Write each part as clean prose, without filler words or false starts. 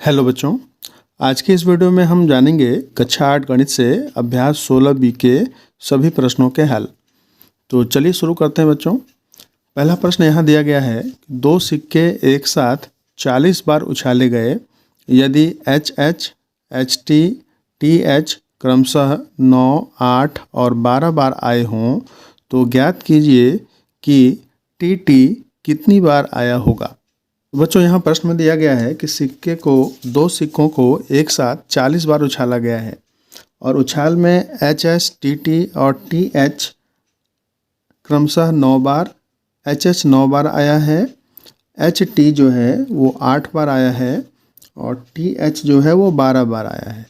Hello बच्चों, आज के इस वीडियो में हम जानेंगे कक्षा 8 गणित से अभ्यास 16B के सभी प्रश्नों के हल। तो चलिए शुरू करते हैं बच्चों। पहला प्रश्न यहाँ दिया गया है, दो सिक्के एक साथ 40 बार उछाले गए। यदि HH, HT, TH क्रमशः 9, 8 और 12 बार आए हों तो ज्ञात कीजिए कि TT कितनी बार आया होगा। बच्चों यहाँ प्रश्न में दिया गया है कि दो सिक्कों को एक साथ 40 बार उछाला गया है और उछाल में HS, TT और TH क्रमशः 9 बार, HH 9 बार आया है, HT जो है वो 8 बार आया है और TH जो है वो 12 बार आया है।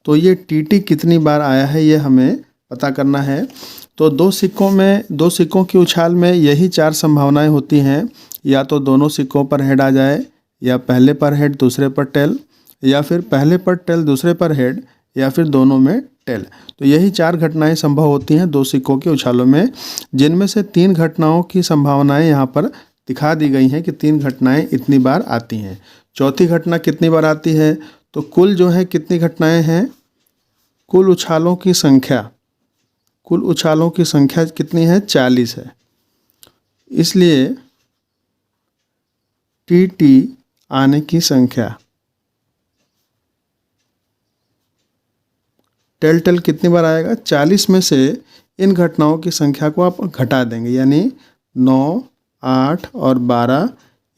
तो ये TT कितनी बार आया है ये हमें पता करना है। तो दो सिक्कों की उछाल में यही 4 संभावनाएं होती हैं, या तो दोनों सिक्कों पर हेड आ जाए, या पहले पर हेड दूसरे पर टेल, या फिर पहले पर टेल दूसरे पर हेड, या फिर दोनों में टेल। तो यही 4 घटनाएं संभव होती हैं दो सिक्कों के उछालों में, जिनमें से 3 घटनाओं की संभावनाएं यहाँ पर दिखा दी गई हैं कि 3 घटनाएं इतनी बार आती हैं। चौथी घटना कितनी बार आती है, तो कुल जो है कितनी घटनाएं हैं, कुल उछालों की संख्या कितनी है, 40 है। इसलिए TT आने की संख्या टेल कितनी बार आएगा, 40 में से इन घटनाओं की संख्या को आप घटा देंगे, यानी 9, 8 और 12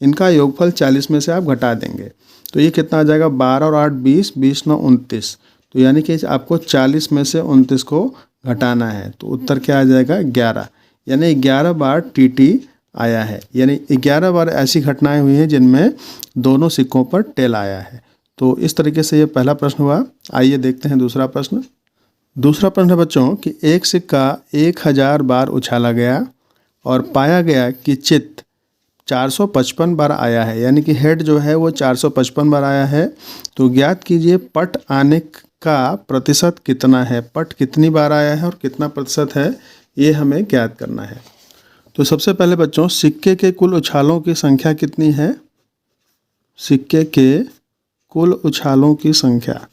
इनका योगफल 40 में से आप घटा देंगे। तो ये कितना आ जाएगा, 12 और 8 20, 20 9 29। तो यानी कि आपको 40 में से 29 को घटाना है। तो उत्तर क्या आ जाएगा, 11। यानी 11 बार TT आया है, यानी 11 बार ऐसी घटनाएं हुई हैं जिनमें दोनों सिक्कों पर टेल आया है। तो इस तरीके से ये पहला प्रश्न हुआ। आइए देखते हैं दूसरा प्रश्न। दूसरा प्रश्न है बच्चों कि एक सिक्का 1000 बार उछाला गया और पाया गया कि चित्त 455 बार आया है, यानी कि हेड जो है वो 455 बार आया है। तो ज्ञात कीजिए पट आने का प्रतिशत कितना है, पट कितनी बार आया है और कितना प्रतिशत है, ये हमें ज्ञात करना है। तो सबसे पहले बच्चों सिक्के के कुल उछालों की संख्या कितनी है, सिक्के के कुल उछालों की संख्या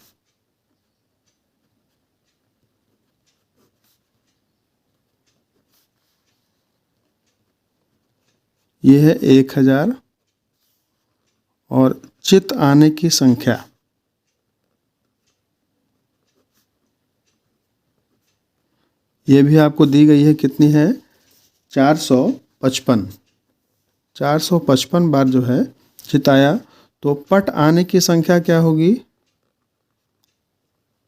ये है 1000 और चित्त आने की संख्या ये भी आपको दी गई है, कितनी है, 455 बार जो है चित्त आया। तो पट आने की संख्या क्या होगी,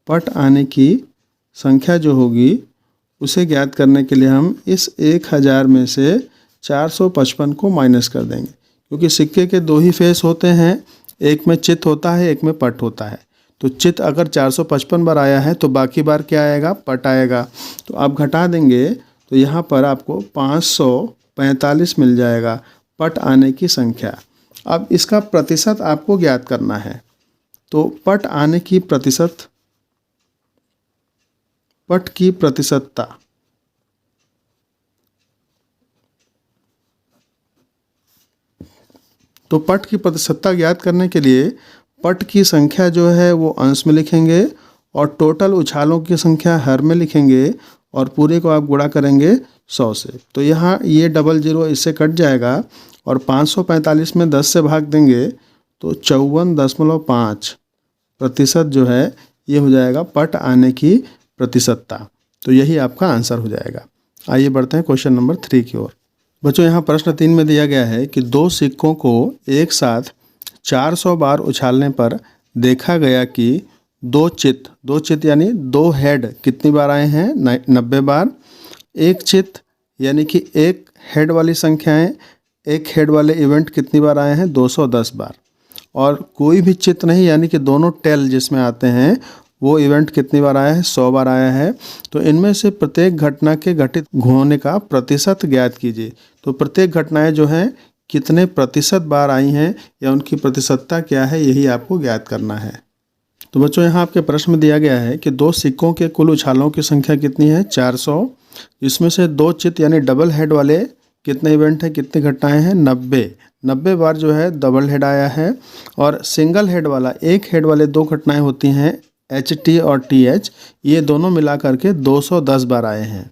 पट आने की संख्या जो होगी उसे ज्ञात करने के लिए हम इस 1000 में से 455 को माइनस कर देंगे, क्योंकि सिक्के के 2 ही फेस होते हैं, एक में चित्त होता है, एक में पट होता है। तो चित्त अगर 455 बार आया है तो बाकी बार क्या आएगा, पट आएगा। तो आप घटा देंगे तो यहाँ पर आपको 545 मिल जाएगा पट आने की संख्या। अब इसका प्रतिशत आपको ज्ञात करना है। तो पट आने की प्रतिशत, पट की प्रतिशतता, तो पट की प्रतिशतता ज्ञात करने के लिए पट की संख्या जो है वो अंश में लिखेंगे और टोटल उछालों की संख्या हर में लिखेंगे और पूरे को आप गुणा करेंगे 100 से। तो यहाँ ये 00 इससे कट जाएगा और 545 में 10 से भाग देंगे तो 54.5% जो है ये हो जाएगा पट आने की प्रतिशतता। तो यही आपका आंसर हो जाएगा। आइए बढ़ते हैं क्वेश्चन नंबर 3 की ओर। बच्चों यहाँ प्रश्न 3 में दिया गया है कि दो सिक्कों को एक साथ 400 बार उछालने पर देखा गया कि दो चित्त यानी 2 हेड कितनी बार आए हैं, 90 बार। एक चित्त यानी कि एक हेड वाली संख्याएं, एक हेड वाले इवेंट कितनी बार आए हैं, 210 बार। और कोई भी चित्त नहीं यानी कि दोनों टेल जिसमें आते हैं वो इवेंट कितनी बार आया है, 100 बार आया है। तो इनमें से प्रत्येक घटना के घटित होने का प्रतिशत ज्ञात कीजिए। तो प्रत्येक घटनाएं जो हैं कितने प्रतिशत बार आई हैं या उनकी प्रतिशतता क्या है, यही आपको ज्ञात करना है। तो बच्चों यहाँ आपके प्रश्न में दिया गया है कि दो सिक्कों के कुल उछालों की संख्या कितनी है, 400। इसमें से 2 चित्त यानी डबल हेड वाले कितने इवेंट हैं, कितनी घटनाएं हैं, 90। 90 बार जो है डबल हेड आया है। और सिंगल हेड वाला, एक हेड वाले दो घटनाएं होती हैं HT और TH, ये दोनों मिला करके 210 बार आए हैं।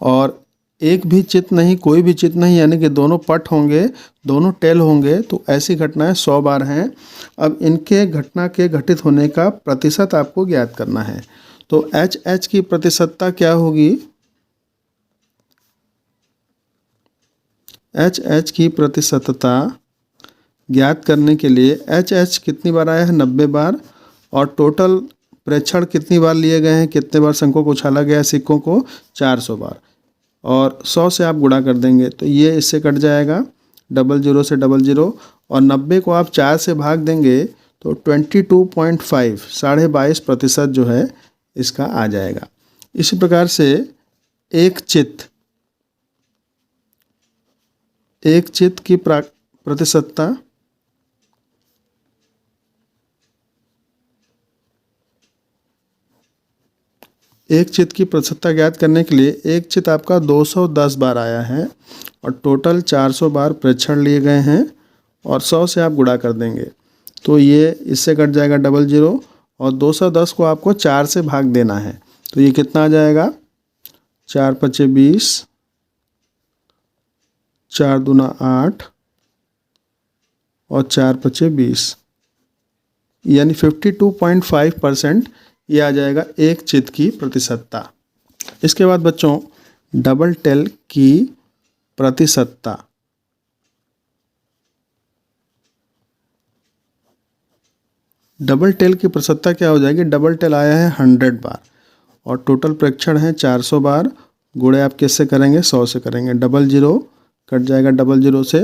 और एक भी चित्त नहीं, कोई भी चित्त नहीं, यानी कि दोनों पट होंगे, दोनों टेल होंगे, तो ऐसी घटनाएं 100 बार हैं। अब इनके घटना के घटित होने का प्रतिशत आपको ज्ञात करना है। तो HH की प्रतिशतता क्या होगी? HH की प्रतिशतता ज्ञात करने के लिए HH कितनी बार आया है? 90 बार। और टोटल प्रेक्षण कितनी बार लिए गए हैं, कितने बार शंखों को उछाला गया है, सिक्कों को? 400 बार। और 100 से आप गुणा कर देंगे तो ये इससे कट जाएगा, 00 से 00, और 90 को आप 4 से भाग देंगे तो 22.5, 22.5% जो है इसका आ जाएगा। इसी प्रकार से एक चित्त की प्रतिशतता ज्ञात करने के लिए एक चित्त आपका 210 बार आया है और टोटल 400 बार प्रेक्षण लिए गए हैं, और 100 से आप गुणा कर देंगे तो ये इससे कट जाएगा 00, और 210 को आपको 4 से भाग देना है तो ये कितना आ जाएगा? 4 पचे 20, 4 दूना 8 और 4 पचे 20, यानी 52.5% ये आ जाएगा एक चित्त की प्रतिशतता। इसके बाद बच्चों डबल टेल की प्रतिशतता। डबल टेल की प्रतिशतता क्या हो जाएगी? डबल टेल आया है 100 बार और टोटल प्रेक्षण है 400 बार, गुणे आप किससे करेंगे? 100 से करेंगे। 00 कट जाएगा 00 से,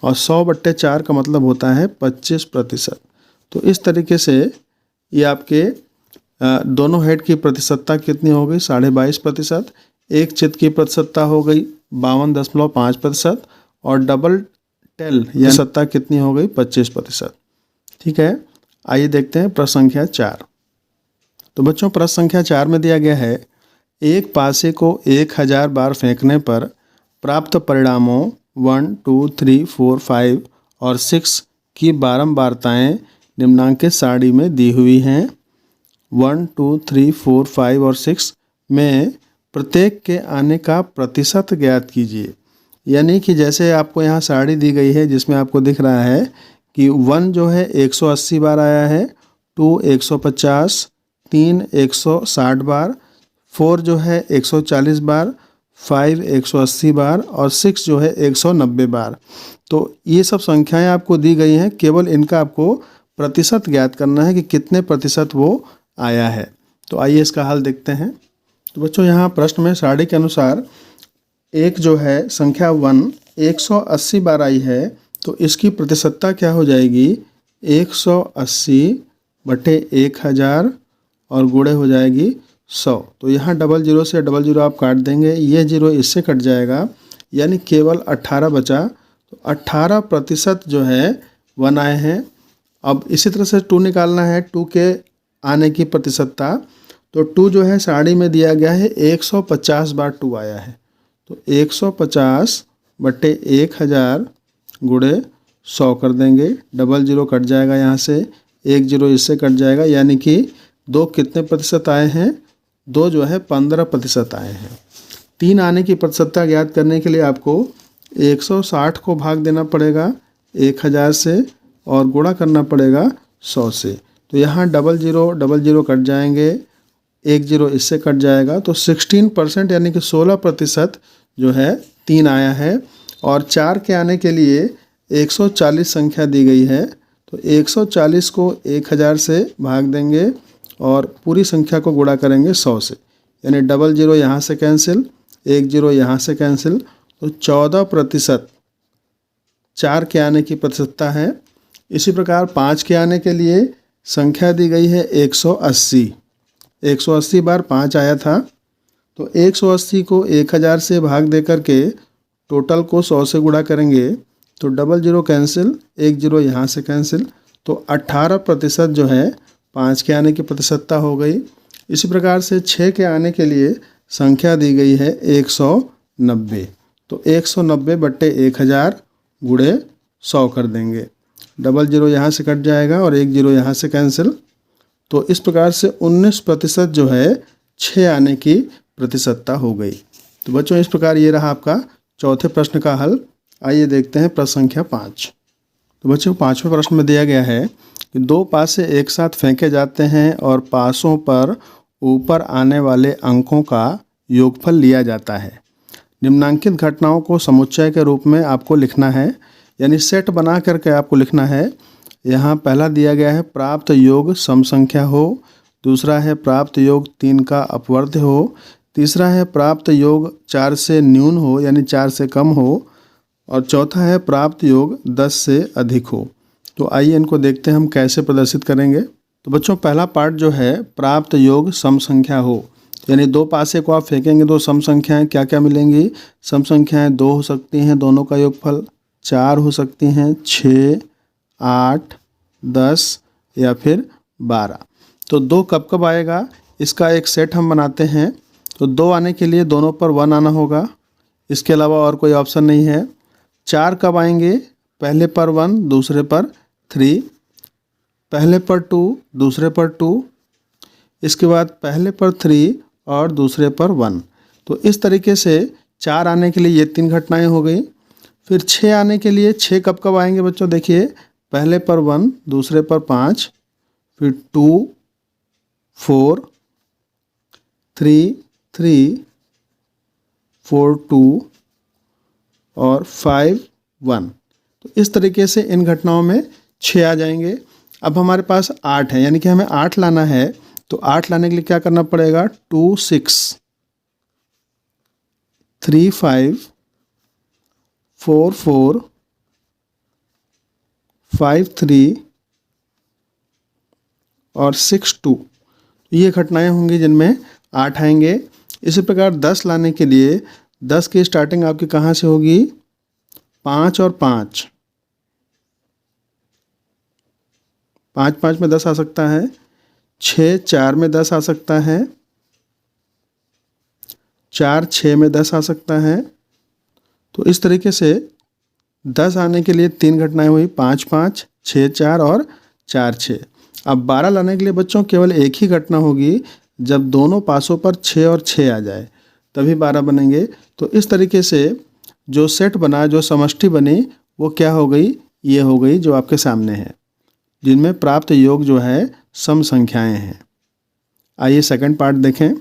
और 100/4 का मतलब होता है 25%। तो इस तरीके से ये आपके दोनों हेड की प्रतिशतता कितनी हो गई? 22.5%। एक चित्त की प्रतिशतता हो गई 52.5%, और डबल टेल या सत्ता कितनी हो गई? 25%। ठीक है, आइए देखते हैं प्रश्न संख्या 4। तो बच्चों प्रश्न संख्या 4 में दिया गया है, एक पासे को 1000 बार फेंकने पर प्राप्त परिणामों 1, 2, 3, 4, 5 और 6 की बारंबारताएं निम्नांकित सारणी में दी हुई हैं। 1, 2, 3, 4, 5 और 6 में प्रत्येक के आने का प्रतिशत ज्ञात कीजिए। यानी कि जैसे आपको यहाँ सारणी दी गई है जिसमें आपको दिख रहा है कि 1 जो है 180 बार आया है, 2 150, 3 160 बार, 4 जो है 140 बार, 5 180 बार और 6 जो है 190 बार। तो ये सब संख्याएं आपको दी गई हैं, केवल इनका आपको प्रतिशत ज्ञात करना है कि कितने प्रतिशत वो आया है। तो आइए इसका हल देखते हैं। तो बच्चों यहाँ प्रश्न में सारणी के अनुसार एक जो है संख्या 1 180 बार आई है, तो इसकी प्रतिशतता क्या हो जाएगी? 180/1000 और गुणे हो जाएगी 100। तो यहाँ 00 से 00 आप काट देंगे, ये 0 इससे कट जाएगा, यानी केवल 18 बचा। तो 18% जो है 1 आए हैं। अब इसी तरह से 2 निकालना है, 2 के आने की प्रतिशतता। तो 2 जो है सारणी में दिया गया है 150 बार 2 आया है, तो 150/1000 गुणे 100 कर देंगे, 00 कट जाएगा यहाँ से, 10 इससे कट जाएगा, यानी कि 2 कितने प्रतिशत आए हैं? 2 जो है 15% आए हैं। 3 आने की प्रतिशतता ज्ञात करने के लिए आपको 160 को भाग देना पड़ेगा 1000 से और गुणा करना पड़ेगा 100 से। तो यहाँ 00 कट जाएंगे, 10 इससे कट जाएगा, तो 16% यानी कि 16% जो है 3 आया है। और 4 के आने के लिए 140 संख्या दी गई है, तो 140 को 1000 से भाग देंगे और पूरी संख्या को गुणा करेंगे 100 से, यानी 00 यहाँ से कैंसिल, 10 यहाँ से कैंसिल, तो 14% 4 के आने की प्रतिशतता है। इसी प्रकार 5 के आने के लिए संख्या दी गई है 180। 180 बार 5 आया था, तो 180 को 1000 से भाग दे करके टोटल को 100 से गुणा करेंगे, तो 00 कैंसिल, 10 यहाँ से कैंसिल, तो 18% जो है 5 के आने की प्रतिशतता हो गई। इसी प्रकार से 6 के आने के लिए संख्या दी गई है 190, तो 190/1000 गुणे 100 कर देंगे। डबल जीरो यहाँ से कट जाएगा और एक जीरो यहाँ से कैंसिल। तो इस प्रकार से 19% जो है 6 आने की प्रतिशतता हो गई। तो बच्चों इस प्रकार ये रहा आपका चौथे प्रश्न का हल। आइए देखते हैं प्रश्न संख्या 5। तो बच्चों 5वें प्रश्न में दिया गया है कि 2 पासे एक साथ फेंके जाते हैं और पासों पर ऊपर आने वाले अंकों का योगफल लिया जाता है। निम्नांकित घटनाओं को समुच्चय के रूप में आपको लिखना है, यानी सेट बना करके आपको लिखना है। यहाँ पहला दिया गया है प्राप्त योग सम संख्या हो, दूसरा है प्राप्त योग 3 का अपवर्त्य हो, तीसरा है प्राप्त योग 4 से न्यून हो यानी 4 से कम हो, और चौथा है प्राप्त योग 10 से अधिक हो। तो आइए इनको देखते हैं हम कैसे प्रदर्शित करेंगे। तो बच्चों पहला पार्ट जो है प्राप्त योग सम संख्या हो, यानी 2 पासे को आप फेंकेंगे तो सम संख्याएं क्या क्या मिलेंगी। सम संख्याएं 2 हो सकती हैं, दोनों का योगफल 4 हो सकती हैं, 6, 8, 10 या फिर 12। तो 2 कब कब आएगा इसका एक सेट हम बनाते हैं। तो 2 आने के लिए दोनों पर 1 आना होगा, इसके अलावा और कोई ऑप्शन नहीं है। 4 कब आएंगे, पहले पर 1 दूसरे पर 3, पहले पर 2 दूसरे पर 2, इसके बाद पहले पर 3 और दूसरे पर 1। तो इस तरीके से 4 आने के लिए ये 3 घटनाएं हो गई। फिर 6 आने के लिए 6 कब कब आएंगे बच्चों, देखिए पहले पर 1 दूसरे पर 5, फिर 2 4 3 3 4 2 और 5 1। तो इस तरीके से इन घटनाओं में 6 आ जाएंगे। अब हमारे पास 8 है, यानी कि हमें 8 लाना है। तो 8 लाने के लिए क्या करना पड़ेगा, 2 6 3 5 4 4 5 3 और 6 2। ये घटनाएं होंगी जिनमें 8 आएंगे। इसी प्रकार 10 लाने के लिए 10 की स्टार्टिंग आपकी कहाँ से होगी, 5 और 5, 5 5 में 10 आ सकता है, 6 4 में 10 आ सकता है, 4 6 में 10 आ सकता है। तो इस तरीके से 10 आने के लिए 3 घटनाएं हुई, 5 5 6 4 और 4 6। अब 12 लाने के लिए बच्चों केवल एक ही घटना होगी, जब दोनों पासों पर 6 और 6 आ जाए तभी 12 बनेंगे। तो इस तरीके से जो सेट बना, जो समष्टि बनी, वो क्या हो गई, ये हो गई जो आपके सामने है, जिनमें प्राप्त योग जो है सम संख्याएं हैं। आइए सेकंड पार्ट देखें।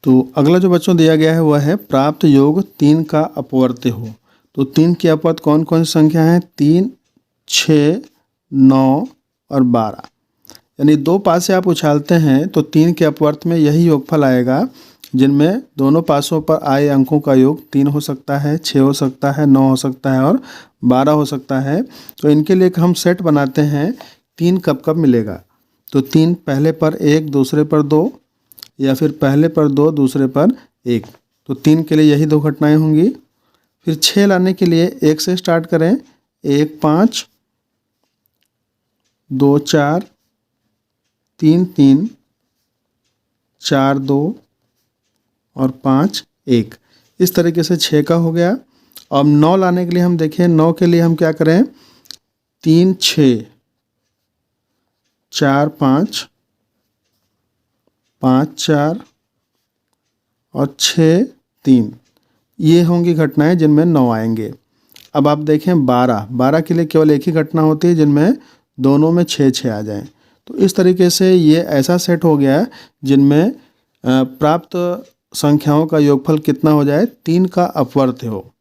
तो अगला जो बच्चों दिया गया है वह है प्राप्त योग 3 का अपवर्त्य हो। तो 3 की अपवर्त्य कौन कौन सी संख्या है, 3 6 9 और 12। यानी 2 पासे आप उछालते हैं तो 3 के अपवर्त्य में यही योगफल आएगा, जिनमें दोनों पासों पर आए अंकों का योग 3 हो सकता है, 6 हो सकता है, 9 हो सकता है और 12 हो सकता है। तो इनके लिए हम सेट बनाते हैं, 3 कब कब मिलेगा। तो 3 पहले पर 1 दूसरे पर 2, या फिर पहले पर 2 दूसरे पर 1। तो 3 के लिए यही 2 घटनाएं होंगी। फिर 6 लाने के लिए 1 से स्टार्ट करें, 1 5 2 4 3 3 4 2 और 5 1। इस तरीके से 6 का हो गया। अब 9 लाने के लिए हम देखें, 9 के लिए हम क्या करें, 3 6 4 5 5 4 और 6 3। ये होंगी घटनाएं जिनमें 9 आएंगे। अब आप देखें 12 के लिए केवल एक ही घटना होती है जिनमें दोनों में 6 6 आ जाएं। तो इस तरीके से ये ऐसा सेट हो गया जिनमें प्राप्त संख्याओं का योगफल कितना हो जाए, 3 का अपवर्त्य हो।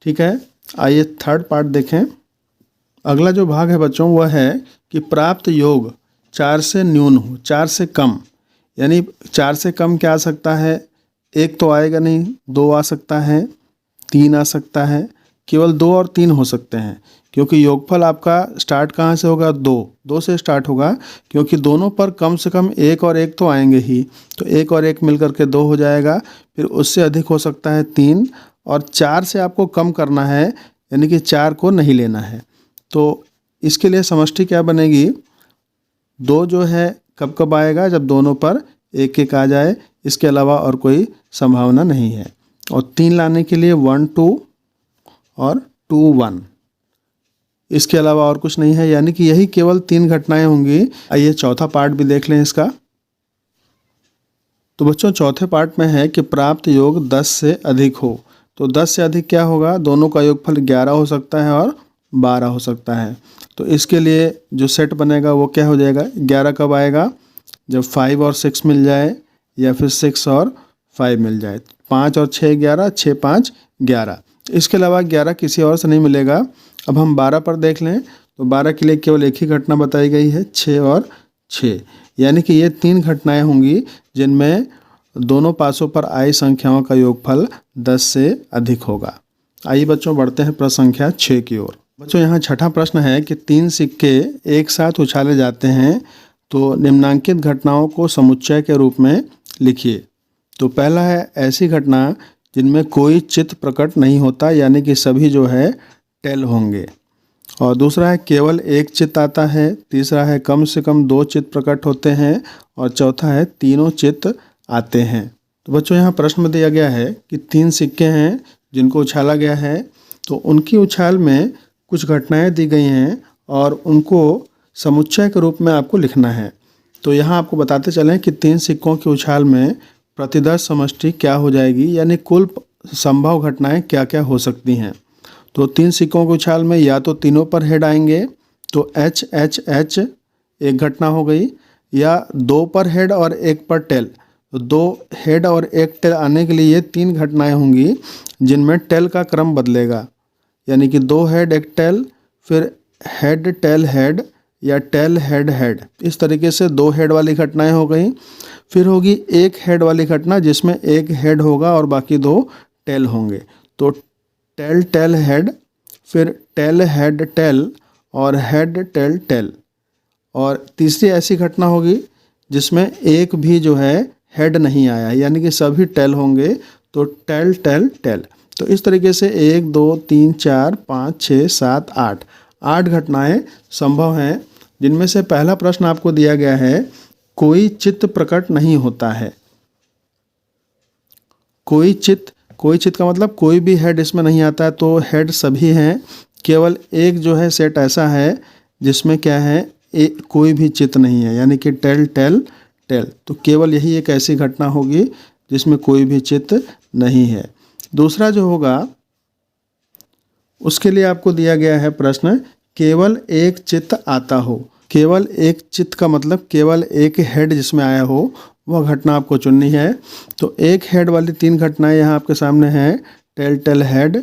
ठीक है, आइए थर्ड पार्ट देखें। अगला जो भाग है बच्चों वह है कि प्राप्त योग 4 से न्यून हो, 4 से कम। यानी 4 से कम क्या आ सकता है, 1 तो आएगा नहीं, 2 आ सकता है, 3 आ सकता है, केवल 2 और 3 हो सकते हैं, क्योंकि योगफल आपका स्टार्ट कहाँ से होगा, 2 से स्टार्ट होगा, क्योंकि दोनों पर कम से कम 1 और 1 तो आएंगे ही। तो 1 और 1 मिलकर के 2 हो जाएगा। फिर उससे अधिक हो सकता है 3, और 4 से आपको कम करना है, यानी कि 4 को नहीं लेना है। तो इसके लिए समष्टि क्या बनेगी, 2 जो है कब कब आएगा, जब दोनों पर 1 1 आ जाए, इसके अलावा और कोई संभावना नहीं है। और 3 लाने के लिए 1 2 और 2 1। इसके अलावा और कुछ नहीं है, यानी कि यही केवल 3 घटनाएं होंगी। आइए चौथा पार्ट भी देख लें इसका। तो बच्चों चौथे पार्ट में है कि प्राप्त योग 10 से अधिक हो। तो 10 से अधिक क्या होगा, दोनों का योगफल 11 हो सकता है और 12 हो सकता है। तो इसके लिए जो सेट बनेगा वो क्या हो जाएगा, 11 कब आएगा, जब 5 और 6 मिल जाए या फिर 6 और 5 मिल जाए। 5 और 6 11, 6 5 11। इसके अलावा 11 किसी और से नहीं मिलेगा। अब हम 12 पर देख लें तो 12 के लिए केवल एक ही घटना बताई गई है, 6 और 6, यानी कि ये 3 घटनाएं होंगी जिनमें दोनों पासों पर आई संख्याओं का योगफल 10 से अधिक होगा। आइए बच्चों बढ़ते हैं प्रश्न संख्या 6 की ओर। बच्चों यहाँ छठा प्रश्न है कि 3 सिक्के एक साथ उछाले जाते हैं तो निम्नांकित घटनाओं को समुच्चय के रूप में लिखिए। तो पहला है ऐसी घटना जिनमें कोई चित्त प्रकट नहीं होता, यानी कि सभी जो है टेल होंगे। और दूसरा है केवल एक चित्त आता है। तीसरा है कम से कम 2 चित्त प्रकट होते हैं। और चौथा है तीनों चित्त आते हैं। तो बच्चों यहाँ प्रश्न में दिया गया है कि 3 सिक्के हैं जिनको उछाला गया है, तो उनकी उछाल में कुछ घटनाएं दी गई हैं और उनको समुच्चय के रूप में आपको लिखना है। तो यहाँ आपको बताते चलें कि 3 सिक्कों की उछाल में प्रतिदर्श समष्टि क्या हो जाएगी, यानी कुल संभव घटनाएं क्या क्या हो सकती हैं। तो 3 सिक्कों की उछाल में या तो तीनों पर हेड आएंगे तो एच एच एच एक घटना हो गई, या 2 पर हेड और 1 पर टेल। तो 2 हेड और 1 टेल आने के लिए ये 3 घटनाएं होंगी जिनमें टेल का क्रम बदलेगा, यानी कि 2 हेड 1 टेल, फिर हेड टेल हेड या टेल हेड हेड। इस तरीके से 2 हेड वाली घटनाएं हो गई। फिर होगी 1 हेड वाली घटना जिसमें 1 हेड होगा और बाकी 2 टेल होंगे। तो टेल टेल हेड, फिर टेल हेड टेल और हेड टेल टेल। और तीसरी ऐसी घटना होगी जिसमें एक भी जो है हेड नहीं आया, यानी कि सभी टेल होंगे, तो टेल टेल टेल। तो इस तरीके से 1 2 3 4 5 6 7 8 घटनाएं संभव हैं, जिनमें से पहला प्रश्न आपको दिया गया है कोई चित्त प्रकट नहीं होता है। कोई चित्त का मतलब कोई भी हेड इसमें नहीं आता है, तो हेड सभी हैं, केवल एक जो है सेट ऐसा है जिसमें क्या है कोई भी चित्त नहीं है, यानी कि टेल टेल टेल। तो केवल यही एक ऐसी घटना होगी जिसमें कोई भी चित्त नहीं है। दूसरा जो होगा उसके लिए आपको दिया गया है प्रश्न केवल एक चित्त आता हो। केवल एक चित्त का मतलब केवल एक हेड जिसमें आया हो, वह घटना आपको चुननी है। तो एक हेड वाली 3 घटनाएं यहाँ आपके सामने हैं, टेल टेल हेड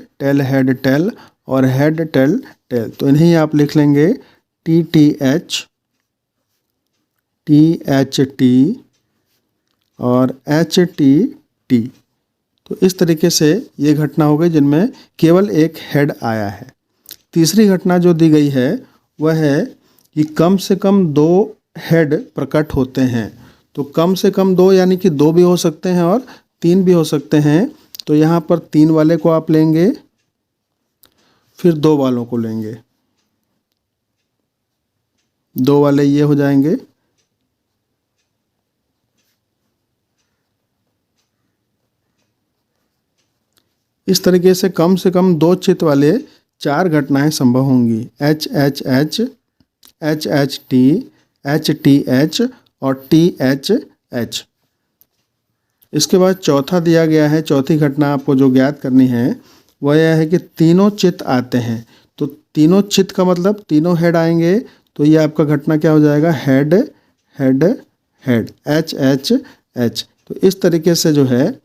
टेल और हेड टेल टेल। तो इन्हें आप लिख लेंगे टी टी एच टी और एच टी टी। तो इस तरीके से ये घटना हो गई जिनमें केवल एक हेड आया है। तीसरी घटना जो दी गई है वह है कि कम से कम 2 हेड प्रकट होते हैं। तो कम से कम 2 यानी कि 2 भी हो सकते हैं और 3 भी हो सकते हैं। तो यहाँ पर 3 वाले को आप लेंगे, फिर 2 वालों को लेंगे, 2 वाले ये हो जाएंगे, इस तरीके से कम 2 चित्त वाले 4 घटनाएं संभव होंगी, H H H, H H T H और टी एच एच। इसके बाद चौथा दिया गया है, चौथी घटना आपको जो ज्ञात करनी है वह यह है कि तीनों चित्त आते हैं। तो तीनों चित्त का मतलब तीनों हेड आएंगे, तो ये आपका घटना क्या हो जाएगा, head head head, H H H. तो इस तरीके से जो है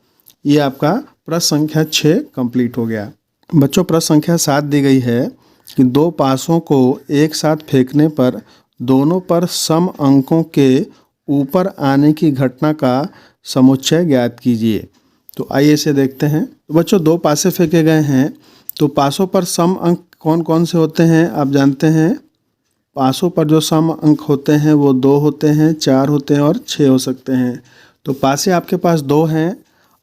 ये आपका प्रश्न संख्या 6 कंप्लीट हो गया। बच्चों प्रश्न संख्या 7 दी गई है कि 2 पासों को एक साथ फेंकने पर दोनों पर सम अंकों के ऊपर आने की घटना का समुच्चय ज्ञात कीजिए। तो आइए इसे देखते हैं। तो बच्चों 2 पासे फेंके गए हैं, तो पासों पर सम अंक कौन कौन से होते हैं आप जानते हैं। पासों पर जो सम अंक होते हैं वो 2 होते हैं, 4 होते हैं और 6 हो सकते हैं। तो पासे आपके पास 2 हैं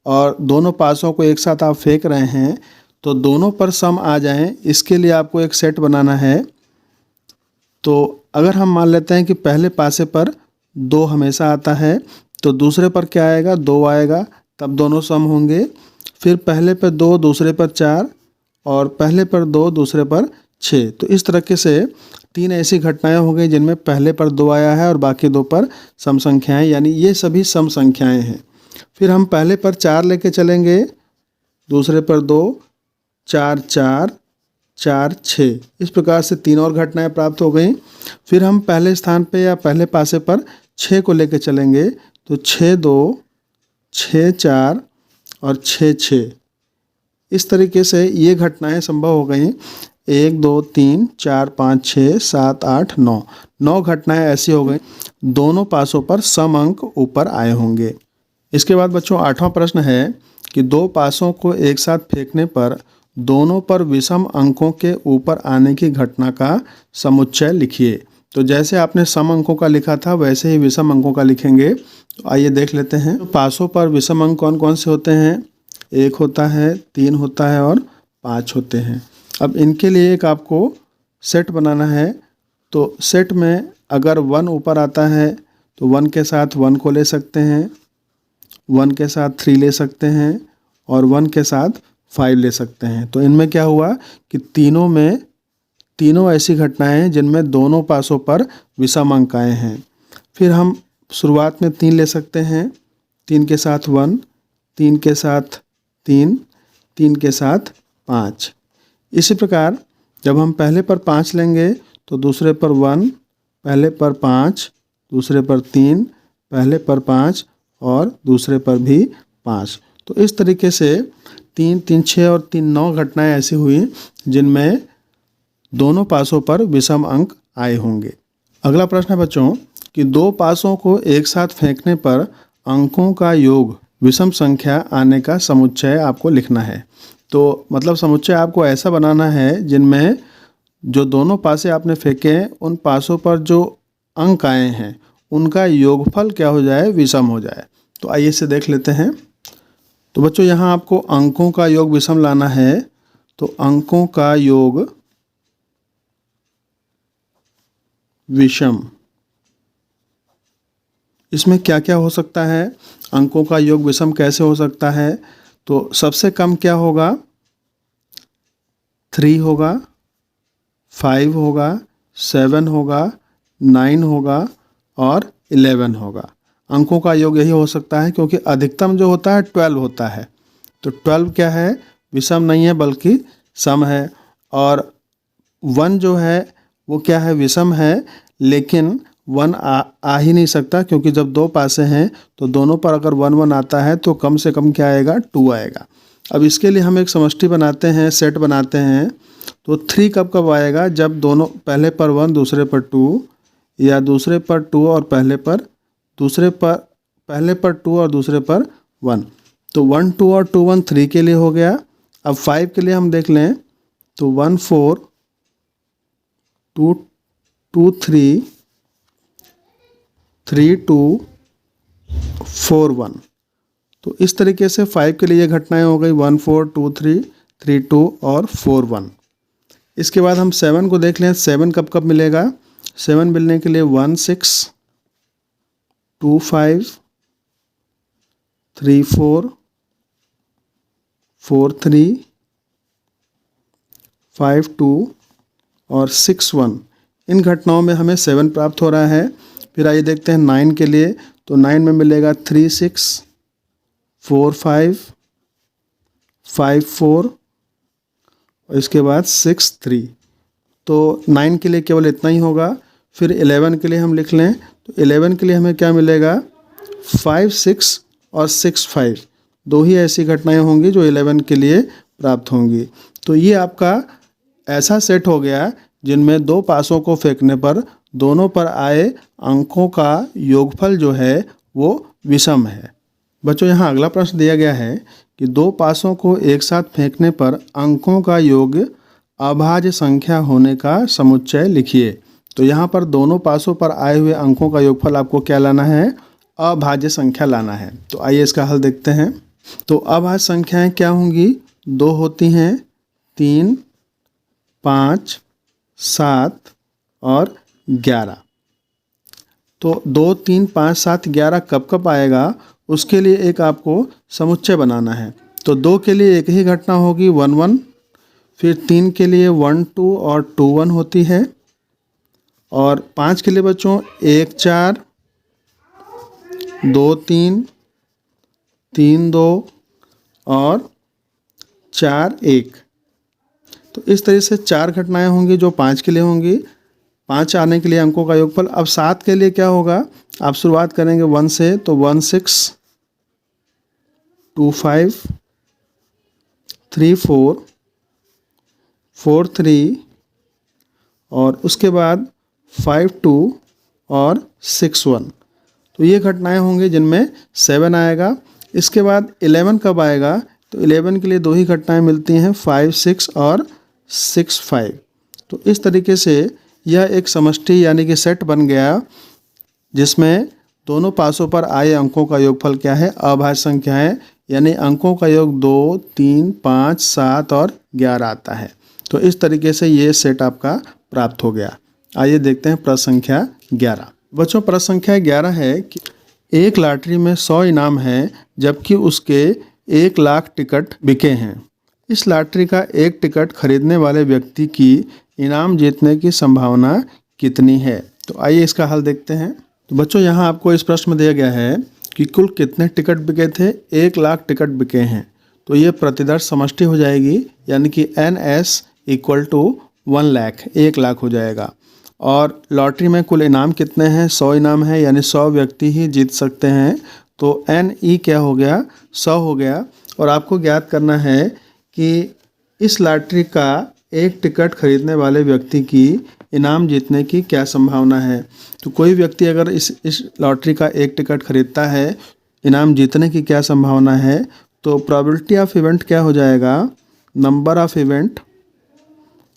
और दोनों पासों को एक साथ आप फेंक रहे हैं, तो दोनों पर सम आ जाएं, इसके लिए आपको एक सेट बनाना है। तो अगर हम मान लेते हैं कि पहले पासे पर 2 हमेशा आता है, तो दूसरे पर क्या आएगा, 2 आएगा, तब दोनों सम होंगे। फिर पहले पर 2 दूसरे पर 4 और पहले पर 2 दूसरे पर 6। तो इस तरीके से 3 ऐसी घटनाएं हो गई जिनमें पहले पर 2 आया है और बाकी 2 पर सम संख्याएं, यानी ये सभी सम संख्याएं हैं। फिर हम पहले पर 4 लेके चलेंगे, दूसरे पर 2, 4 4 4 6, इस प्रकार से 3 और घटनाएं प्राप्त हो गई। फिर हम पहले स्थान पे या पहले पासे पर 6 को लेके चलेंगे, तो 6 2 6 4 और 6 6, इस तरीके से ये घटनाएं संभव हो गई। 1 2 3 4 5 6 7 8 9, 9 घटनाएं ऐसी हो गई दोनों पासों पर सम अंक ऊपर आए होंगे। इसके बाद बच्चों 8वां प्रश्न है कि 2 पासों को एक साथ फेंकने पर दोनों पर विषम अंकों के ऊपर आने की घटना का समुच्चय लिखिए। तो जैसे आपने सम अंकों का लिखा था वैसे ही विषम अंकों का लिखेंगे। तो आइए देख लेते हैं। तो पासों पर विषम अंक कौन कौन से होते हैं? 1 होता है, 3 होता है और 5 होते हैं। अब इनके लिए एक आपको सेट बनाना है। तो सेट में अगर 1 ऊपर आता है तो 1 के साथ 1 को ले सकते हैं, 1 के साथ 3 ले सकते हैं और 1 के साथ 5 ले सकते हैं। तो इनमें क्या हुआ कि तीनों ऐसी घटनाएं हैं जिनमें दोनों पासों पर विषम अंक आए हैं। फिर हम शुरुआत में 3 ले सकते हैं, 3 के साथ 1, 3 के साथ 3, 3 के साथ 5। इसी प्रकार जब हम पहले पर 5 लेंगे तो दूसरे पर 1, पहले पर 5, दूसरे पर 3, पहले पर 5 और दूसरे पर भी 5। तो इस तरीके से 3 3 6 और 3 9 घटनाएं ऐसी हुई जिनमें दोनों पासों पर विषम अंक आए होंगे। अगला प्रश्न है बच्चों कि 2 पासों को एक साथ फेंकने पर अंकों का योग विषम संख्या आने का समुच्चय आपको लिखना है। तो मतलब समुच्चय आपको ऐसा बनाना है जिनमें जो दोनों पासे आपने फेंके हैं उन पासों पर जो अंक आए हैं उनका योगफल क्या हो जाए, विषम हो जाए। तो आइए इसे देख लेते हैं। तो बच्चों यहाँ आपको अंकों का योग विषम लाना है। तो अंकों का योग विषम, इसमें क्या क्या हो सकता है? अंकों का योग विषम कैसे हो सकता है? तो सबसे कम क्या होगा? 3 होगा, 5 होगा, 7 होगा, 9 होगा और 11 होगा। अंकों का योग यही हो सकता है क्योंकि अधिकतम जो होता है 12 होता है। तो 12 क्या है? विषम नहीं है बल्कि सम है। और 1 जो है वो क्या है? विषम है, लेकिन 1 आ ही नहीं सकता क्योंकि जब 2 पासे हैं तो दोनों पर अगर 1 1 आता है तो कम से कम क्या आएगा? 2 आएगा। अब इसके लिए हम एक समष्टि बनाते हैं, सेट बनाते हैं। तो 3 कब कब आएगा? जब दोनों पहले पर 1 दूसरे पर 2, या दूसरे पर 2 और पहले पर 2 और दूसरे पर 1। तो 1 2 और 2 1 3 के लिए हो गया। अब 5 के लिए हम देख लें तो 1 4 2 2 3 3 2 4 1। तो इस तरीके से 5 के लिए ये घटनाएं हो गई 1 4 2 3 3 2 और 4 1। इसके बाद हम 7 को देख लें। 7 कब कब मिलेगा? 7 मिलने के लिए 1 6 2 5 3 4 4 3 5 2 और 6 1। इन घटनाओं में हमें 7 प्राप्त हो रहा है। फिर आइए देखते हैं 9 के लिए। तो 9 में मिलेगा 3 6 4 5 5 4 और इसके बाद 6 3। तो 9 के लिए केवल इतना ही होगा। फिर 11 के लिए हम लिख लें तो 11 के लिए हमें क्या मिलेगा? 5 6 और 6 5। 2 ही ऐसी घटनाएं होंगी जो 11 के लिए प्राप्त होंगी। तो ये आपका ऐसा सेट हो गया जिनमें 2 पासों को फेंकने पर दोनों पर आए अंकों का योगफल जो है वो विषम है। बच्चों यहाँ अगला प्रश्न दिया गया है कि 2 पासों को एक साथ फेंकने पर अंकों का योग अभाज्य संख्या होने का समुच्चय लिखिए। तो यहाँ पर दोनों पासों पर आए हुए अंकों का योगफल आपको क्या लाना है? अभाज्य संख्या लाना है। तो आइए इसका हल देखते हैं। तो अभाज्य संख्याएं क्या होंगी? 2 होती हैं, 3 5 7 और 11। तो 2 3 5 7 11 कब कब आएगा उसके लिए एक आपको समुच्चय बनाना है। तो 2 के लिए एक ही घटना होगी 1 1, फिर 3 के लिए 1 2 और 2 1 होती है, और 5 के लिए बच्चों 1 4 2 3 3 2 और 4 1। तो इस तरह से 4 घटनाएं होंगी जो 5 के लिए होंगी। 5 आने के लिए अंकों का योगफल। अब 7 के लिए क्या होगा, आप शुरुआत करेंगे 1 से, तो 1 6 2 5 3 4 4 3 और उसके बाद 5 2 और 6 1। तो ये घटनाएं होंगी जिनमें 7 आएगा। इसके बाद 11 कब आएगा, तो 11 के लिए 2 ही घटनाएं मिलती हैं, 5 6 और 6 5। तो इस तरीके से यह एक समष्टि यानी कि सेट बन गया जिसमें दोनों पासों पर आए अंकों का योगफल क्या है, अभाज्य संख्या है, यानी अंकों का योग 2 3 5 7 और 11 आता है। तो इस तरीके से ये सेट आपका प्राप्त हो गया। आइए देखते हैं प्रश्न संख्या 11। बच्चों प्रश्न संख्या 11 है कि एक लॉटरी में 100 इनाम है जबकि उसके 1 लाख टिकट बिके हैं। इस लॉटरी का एक टिकट खरीदने वाले व्यक्ति की इनाम जीतने की संभावना कितनी है। तो आइए इसका हल देखते हैं। तो बच्चों यहाँ आपको इस प्रश्न में दिया गया है कि कुल कितने टिकट बिके थे, 1 लाख टिकट बिके हैं। तो ये प्रतिदर्श समष्टि हो जाएगी, यानी कि NS = 1 लाख, 1 लाख हो जाएगा। और लॉटरी में कुल इनाम कितने हैं, 100 इनाम है, यानी 100 व्यक्ति ही जीत सकते हैं। तो NE क्या हो गया, 100 हो गया। और आपको ज्ञात करना है कि इस लॉटरी का एक टिकट खरीदने वाले व्यक्ति की इनाम जीतने की क्या संभावना है। तो कोई व्यक्ति अगर इस लॉटरी का एक टिकट खरीदता है, इनाम जीतने की क्या संभावना है, तो प्रोबेबिलिटी ऑफ इवेंट क्या हो जाएगा, number of event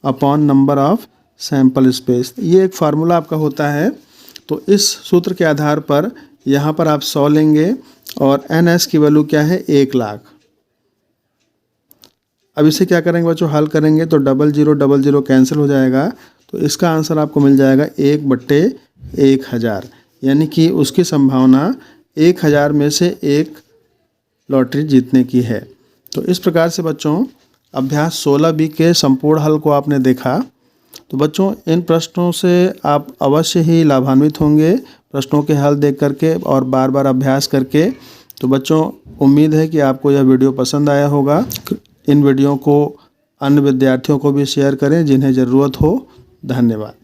upon number of sample space. ये एक फार्मूला आपका होता है। तो इस सूत्र के आधार पर यहाँ पर आप 100 लेंगे और NS की वैल्यू क्या है, 1 लाख। अब इसे क्या करेंगे बच्चों, हल करेंगे तो 00 00 कैंसिल हो जाएगा। तो इसका आंसर आपको मिल जाएगा 1/1000, यानी कि उसकी संभावना 1000 में से 1 लॉटरी जीतने की है। तो इस प्रकार से बच्चों अभ्यास 16B के संपूर्ण हल को आपने देखा। तो बच्चों इन प्रश्नों से आप अवश्य ही लाभान्वित होंगे, प्रश्नों के हल देख करके और बार बार अभ्यास करके। तो बच्चों उम्मीद है कि आपको यह वीडियो पसंद आया होगा। इन वीडियो को अन्य विद्यार्थियों को भी शेयर करें जिन्हें ज़रूरत हो। धन्यवाद।